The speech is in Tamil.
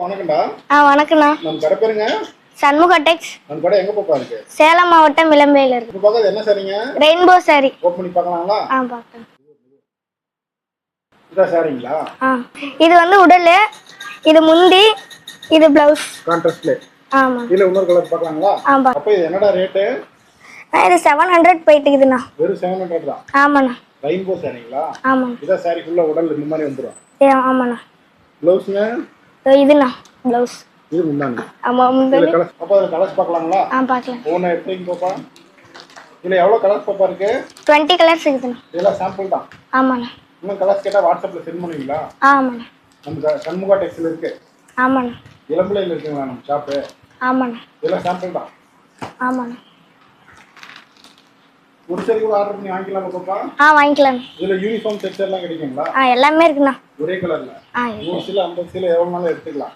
வணக்கம்டா. வணக்கண்ணா. நம்ம கடை பேருங்க சண்முக டெக்ஸ். நம்ம கடை எங்க போப்பா இருக்கு? சேலம் மாவட்டம் இளம்பையில இருக்கு. இப்போ பார்க்கறது என்ன சாரிங்க? Rainbow sorry. ஓபன் பண்ணி பார்க்கலாங்களா? பார்க்கலாம். இதா சாரிங்களா? இது வந்து உடல், இது முந்தி, இது ப்ளவுஸ். கான்ட்ராஸ்ட்ல. ஆமா. இதுல இன்னொரு கலர் பார்க்கலாங்களா? அப்ப இது என்னடா ரேட்? இது 700 போயிட்டு இருக்குண்ணா. வெறும் 700 தான். ஆமாண்ணா. ரெயின்போ சாரிங்களா? ஆமா. இதா சாரி ஃபுல்லா உடல் இந்த மாதிரி வந்துரும். ஆமாண்ணா. ப்ளவுஸ்ங்க? இதுண்ணா ப்ளவுஸ். இது முந்தானி. ஆமா முந்தானி. அப்ப அதுல கலர்ஸ் பார்க்கலாங்களா? பார்க்கலாம். ஒவ்வொண்ணா எடுத்துங்க பாப்பா. இதுல எவ்வளவு கலர்ஸ் பாப்பா இருக்கு? 20 கலர்ஸ் இருக்குண்ணா. இதெல்லாம் சாம்பிள் தான். ஆமாண்ணா. இன்னும் கலர்ஸ் கேட்டா வாட்ஸ்அப்ல சென்ட் பண்ணுவீங்களா? ஆமாண்ணா. நம்ம சண்முகா டெக்ஸ்ல இருக்கு. ஆமாண்ணா. இளம்பிள்ளையில இருக்குங்களா நம்ம ஷாப்பு? ஆமாண்ணா. இதெல்லாம் சாம்பிள் தான். ஆமாண்ணா. ஒரு சரி கூட ஆர்டர் பண்ணி வாங்கிக்கலாமா பாப்பா? வாங்கிக்கலாம். இதுல யூனிஃபார்ம் செட்ஸ் எல்லாம் கிடைக்குங்களா? எல்லாமே இருக்குண்ணா. ஒரே கலர்ல 100 சீல 50 சீல எவ்வளவு நாளும் எடுத்துக்கலாம்.